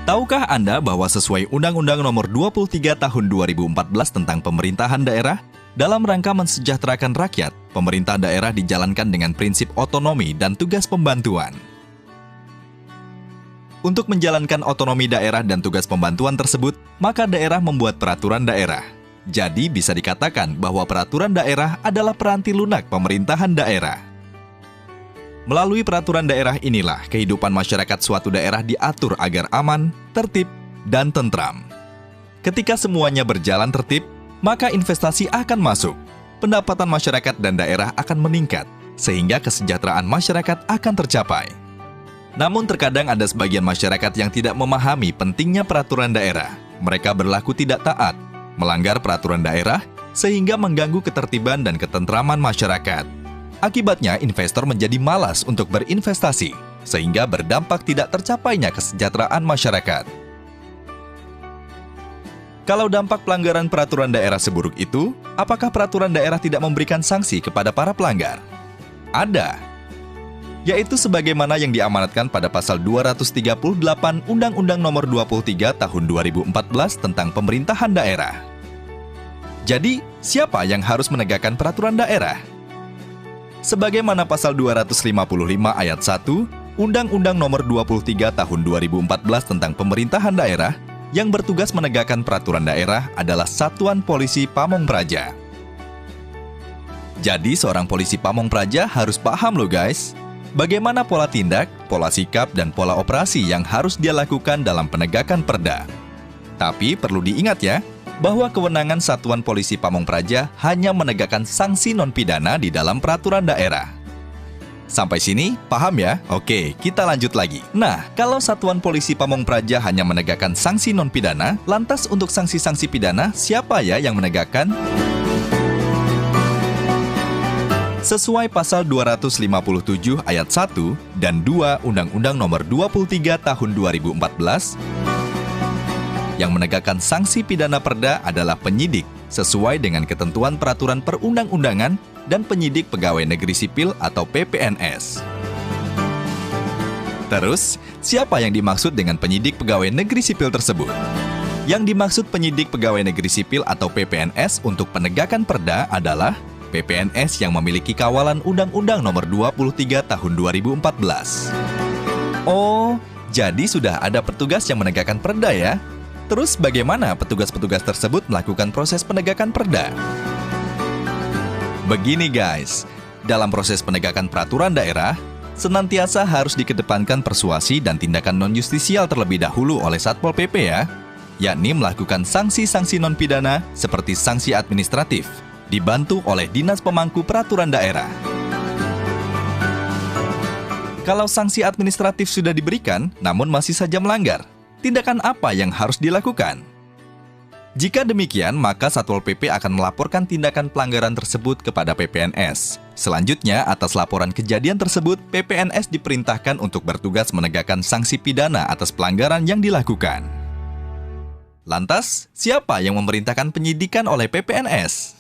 Tahukah Anda bahwa sesuai Undang-Undang Nomor 23 Tahun 2014 tentang pemerintahan daerah, dalam rangka mensejahterakan rakyat, pemerintah daerah dijalankan dengan prinsip otonomi dan tugas pembantuan. Untuk menjalankan otonomi daerah dan tugas pembantuan tersebut, maka daerah membuat peraturan daerah. Jadi bisa dikatakan bahwa peraturan daerah adalah peranti lunak pemerintahan daerah. Melalui peraturan daerah inilah kehidupan masyarakat suatu daerah diatur agar aman, tertib, dan tentram. Ketika semuanya berjalan tertib, maka investasi akan masuk, pendapatan masyarakat dan daerah akan meningkat, sehingga kesejahteraan masyarakat akan tercapai. Namun terkadang ada sebagian masyarakat yang tidak memahami pentingnya peraturan daerah. Mereka berlaku tidak taat, melanggar peraturan daerah, sehingga mengganggu ketertiban dan ketentraman masyarakat. Akibatnya, investor menjadi malas untuk berinvestasi, sehingga berdampak tidak tercapainya kesejahteraan masyarakat. Kalau dampak pelanggaran peraturan daerah seburuk itu, apakah peraturan daerah tidak memberikan sanksi kepada para pelanggar? Ada, yaitu sebagaimana yang diamanatkan pada pasal 238 Undang-Undang Nomor 23 Tahun 2014 tentang pemerintahan daerah. Jadi, siapa yang harus menegakkan peraturan daerah? Sebagaimana pasal 255 ayat 1 Undang-Undang Nomor 23 Tahun 2014 tentang pemerintahan daerah, yang bertugas menegakkan peraturan daerah adalah Satuan Polisi Pamong Praja. Jadi seorang polisi Pamong Praja harus paham loh guys, bagaimana pola tindak, pola sikap, dan pola operasi yang harus dia lakukan dalam penegakan perda. Tapi perlu diingat ya, bahwa kewenangan Satuan Polisi Pamong Praja hanya menegakkan sanksi non-pidana di dalam peraturan daerah. Sampai sini, paham ya? Oke, kita lanjut lagi. Nah, kalau Satuan Polisi Pamong Praja hanya menegakkan sanksi non-pidana, lantas untuk sanksi-sanksi pidana, siapa ya yang menegakkan? Sesuai pasal 257 ayat 1 dan 2 Undang-Undang Nomor 23 Tahun 2014, yang menegakkan sanksi pidana perda adalah penyidik sesuai dengan ketentuan peraturan perundang-undangan dan penyidik pegawai negeri sipil atau PPNS. Terus, siapa yang dimaksud dengan penyidik pegawai negeri sipil tersebut? Yang dimaksud penyidik pegawai negeri sipil atau PPNS untuk penegakan perda adalah PPNS yang memiliki kawalan Undang-Undang Nomor 23 Tahun 2014. Oh, jadi sudah ada petugas yang menegakkan perda ya? Terus bagaimana petugas-petugas tersebut melakukan proses penegakan perda? Begini guys, dalam proses penegakan peraturan daerah, senantiasa harus dikedepankan persuasi dan tindakan non-justisial terlebih dahulu oleh Satpol PP ya, yakni melakukan sanksi-sanksi non-pidana seperti sanksi administratif, dibantu oleh Dinas Pemangku Peraturan Daerah. Kalau sanksi administratif sudah diberikan, namun masih saja melanggar, tindakan apa yang harus dilakukan? Jika demikian, maka Satpol PP akan melaporkan tindakan pelanggaran tersebut kepada PPNS. Selanjutnya, atas laporan kejadian tersebut, PPNS diperintahkan untuk bertugas menegakkan sanksi pidana atas pelanggaran yang dilakukan. Lantas, siapa yang memerintahkan penyidikan oleh PPNS?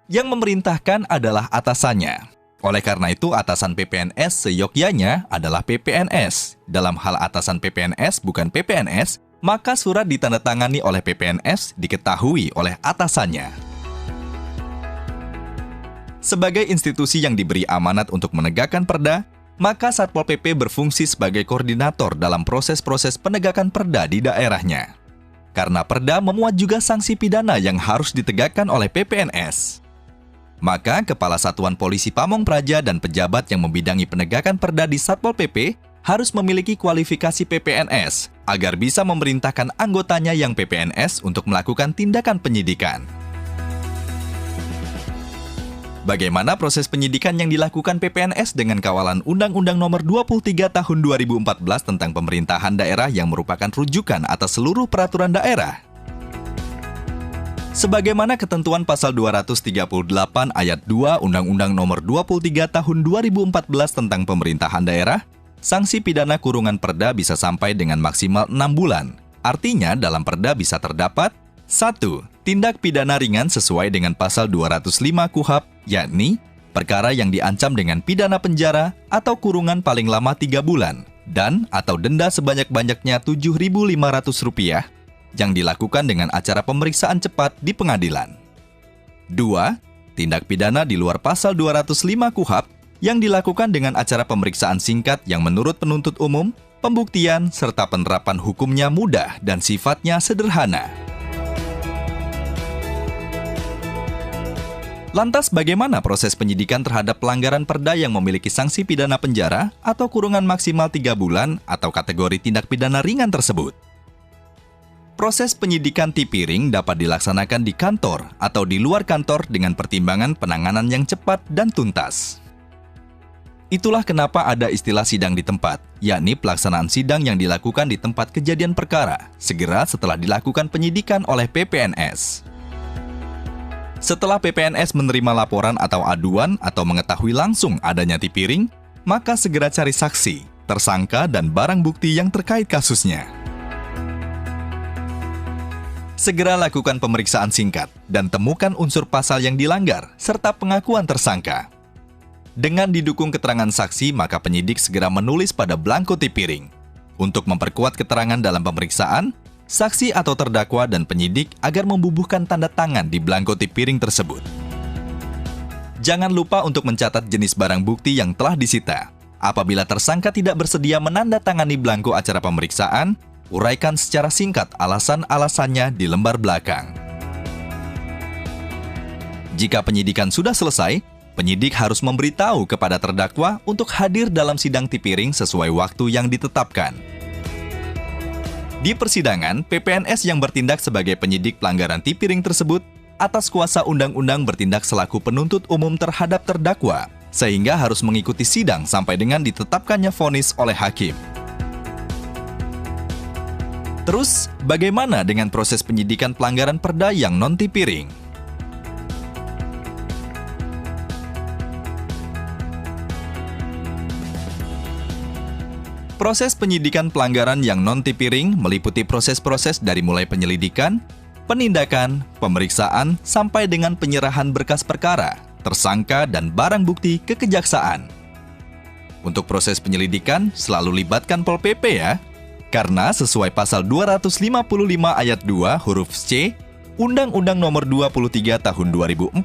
Yang memerintahkan adalah atasannya. Oleh karena itu, atasan PPNS seyogyanya adalah PPNS. Dalam hal atasan PPNS bukan PPNS, maka surat ditandatangani oleh PPNS diketahui oleh atasannya. Sebagai institusi yang diberi amanat untuk menegakkan perda, maka Satpol PP berfungsi sebagai koordinator dalam proses-proses penegakan perda di daerahnya. Karena perda memuat juga sanksi pidana yang harus ditegakkan oleh PPNS. Maka Kepala Satuan Polisi Pamong Praja dan pejabat yang membidangi penegakan perda di Satpol PP harus memiliki kualifikasi PPNS agar bisa memerintahkan anggotanya yang PPNS untuk melakukan tindakan penyidikan. Bagaimana proses penyidikan yang dilakukan PPNS dengan kawalan Undang-Undang Nomor 23 Tahun 2014 tentang pemerintahan daerah yang merupakan rujukan atas seluruh peraturan daerah? Sebagaimana ketentuan pasal 238 ayat 2 Undang-Undang Nomor 23 Tahun 2014 tentang pemerintahan daerah, sanksi pidana kurungan perda bisa sampai dengan maksimal 6 bulan. Artinya dalam perda bisa terdapat 1. Tindak pidana ringan sesuai dengan pasal 205 KUHP, yakni perkara yang diancam dengan pidana penjara atau kurungan paling lama 3 bulan dan atau denda sebanyak-banyaknya Rp7.500 yang dilakukan dengan acara pemeriksaan cepat di pengadilan. 2. Tindak pidana di luar pasal 205 KUHP yang dilakukan dengan acara pemeriksaan singkat yang menurut penuntut umum, pembuktian serta penerapan hukumnya mudah dan sifatnya sederhana. Lantas bagaimana proses penyidikan terhadap pelanggaran perda yang memiliki sanksi pidana penjara atau kurungan maksimal 3 bulan atau kategori tindak pidana ringan tersebut? Proses penyidikan tipiring dapat dilaksanakan di kantor atau di luar kantor dengan pertimbangan penanganan yang cepat dan tuntas. Itulah kenapa ada istilah sidang di tempat, yakni pelaksanaan sidang yang dilakukan di tempat kejadian perkara, segera setelah dilakukan penyidikan oleh PPNS. Setelah PPNS menerima laporan atau aduan atau mengetahui langsung adanya tipiring, maka segera cari saksi, tersangka, dan barang bukti yang terkait kasusnya. Segera lakukan pemeriksaan singkat dan temukan unsur pasal yang dilanggar serta pengakuan tersangka. Dengan didukung keterangan saksi, maka penyidik segera menulis pada blanko tipiring. Untuk memperkuat keterangan dalam pemeriksaan, saksi atau terdakwa dan penyidik agar membubuhkan tanda tangan di blanko tipiring tersebut. Jangan lupa untuk mencatat jenis barang bukti yang telah disita. Apabila tersangka tidak bersedia menandatangani blanko acara pemeriksaan, uraikan secara singkat alasan-alasannya di lembar belakang. Jika penyidikan sudah selesai, penyidik harus memberitahu kepada terdakwa untuk hadir dalam sidang tipiring sesuai waktu yang ditetapkan. Di persidangan, PPNS yang bertindak sebagai penyidik pelanggaran tipiring tersebut atas kuasa undang-undang bertindak selaku penuntut umum terhadap terdakwa, sehingga harus mengikuti sidang sampai dengan ditetapkannya vonis oleh hakim. Terus, bagaimana dengan proses penyidikan pelanggaran perda yang non-tipiring? Proses penyidikan pelanggaran yang non-tipiring meliputi proses-proses dari mulai penyelidikan, penindakan, pemeriksaan, sampai dengan penyerahan berkas perkara, tersangka, dan barang bukti ke kejaksaan. Untuk proses penyelidikan, selalu libatkan Pol PP ya, karena sesuai pasal 255 ayat 2 huruf C, Undang-Undang Nomor 23 Tahun 2014,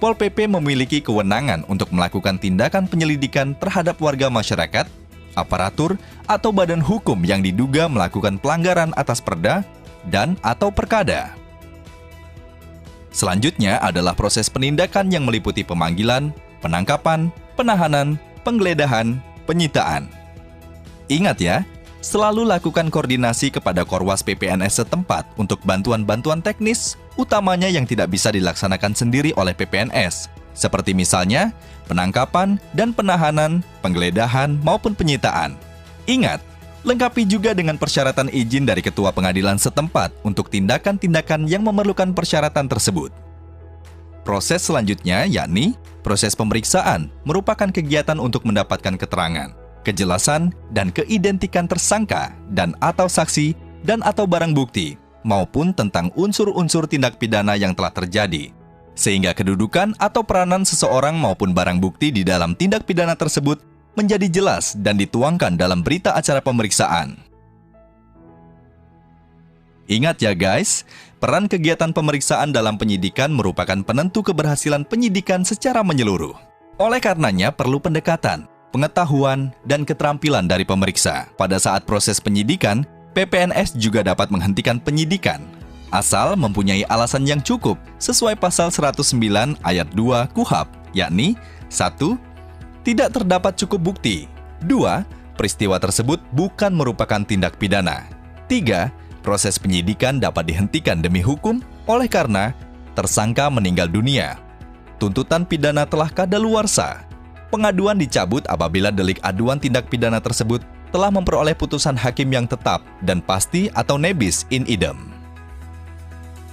Pol PP memiliki kewenangan untuk melakukan tindakan penyelidikan terhadap warga masyarakat, aparatur, atau badan hukum yang diduga melakukan pelanggaran atas perda dan atau perkada. Selanjutnya adalah proses penindakan yang meliputi pemanggilan, penangkapan, penahanan, penggeledahan, penyitaan. Ingat ya, selalu lakukan koordinasi kepada Korwas PPNS setempat untuk bantuan-bantuan teknis, utamanya yang tidak bisa dilaksanakan sendiri oleh PPNS, seperti misalnya penangkapan dan penahanan, penggeledahan, maupun penyitaan. Ingat, lengkapi juga dengan persyaratan izin dari ketua pengadilan setempat untuk tindakan-tindakan yang memerlukan persyaratan tersebut. Proses selanjutnya yakni proses pemeriksaan merupakan kegiatan untuk mendapatkan keterangan, kejelasan, dan keidentikan tersangka dan atau saksi dan atau barang bukti, maupun tentang unsur-unsur tindak pidana yang telah terjadi, sehingga kedudukan atau peranan seseorang maupun barang bukti di dalam tindak pidana tersebut menjadi jelas dan dituangkan dalam berita acara pemeriksaan. Ingat ya guys, peran kegiatan pemeriksaan dalam penyidikan merupakan penentu keberhasilan penyidikan secara menyeluruh. Oleh karenanya perlu pendekatan, pengetahuan, dan keterampilan dari pemeriksa. Pada saat proses penyidikan, PPNS juga dapat menghentikan penyidikan asal mempunyai alasan yang cukup sesuai pasal 109 ayat 2 KUHP, yakni 1. Tidak terdapat cukup bukti. 2. Peristiwa tersebut bukan merupakan tindak pidana. 3. Proses penyidikan dapat dihentikan demi hukum oleh karena tersangka meninggal dunia. Tuntutan pidana telah kadaluarsa. Pengaduan dicabut apabila delik aduan tindak pidana tersebut telah memperoleh putusan hakim yang tetap dan pasti atau nebis in idem.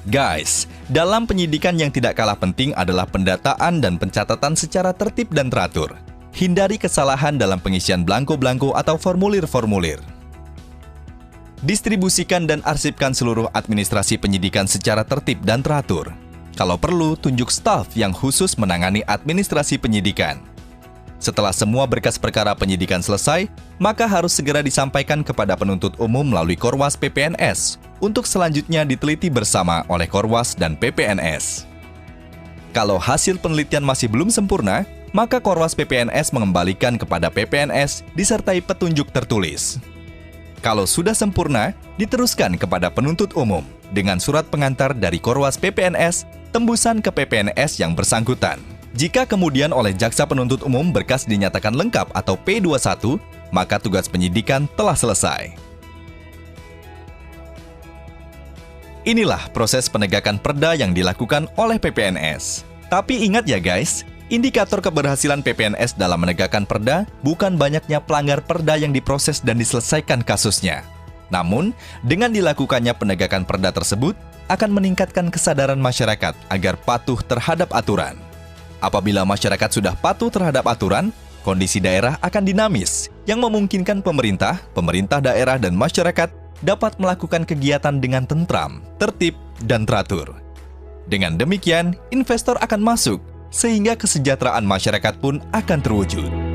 Guys, dalam penyidikan yang tidak kalah penting adalah pendataan dan pencatatan secara tertib dan teratur. Hindari kesalahan dalam pengisian blanko-blanko atau formulir-formulir. Distribusikan dan arsipkan seluruh administrasi penyidikan secara tertib dan teratur. Kalau perlu, tunjuk staf yang khusus menangani administrasi penyidikan. Setelah semua berkas perkara penyidikan selesai, maka harus segera disampaikan kepada penuntut umum melalui Korwas PPNS untuk selanjutnya diteliti bersama oleh Korwas dan PPNS. Kalau hasil penelitian masih belum sempurna, maka Korwas PPNS mengembalikan kepada PPNS disertai petunjuk tertulis. Kalau sudah sempurna, diteruskan kepada penuntut umum dengan surat pengantar dari Korwas PPNS tembusan ke PPNS yang bersangkutan. Jika kemudian oleh jaksa penuntut umum berkas dinyatakan lengkap atau P21, maka tugas penyidikan telah selesai. Inilah proses penegakan perda yang dilakukan oleh PPNS. Tapi ingat ya guys, indikator keberhasilan PPNS dalam menegakkan perda bukan banyaknya pelanggar perda yang diproses dan diselesaikan kasusnya. Namun, dengan dilakukannya penegakan perda tersebut akan meningkatkan kesadaran masyarakat agar patuh terhadap aturan. Apabila masyarakat sudah patuh terhadap aturan, kondisi daerah akan dinamis, yang memungkinkan pemerintah daerah dan masyarakat dapat melakukan kegiatan dengan tentram, tertib, dan teratur. Dengan demikian, investor akan masuk, sehingga kesejahteraan masyarakat pun akan terwujud.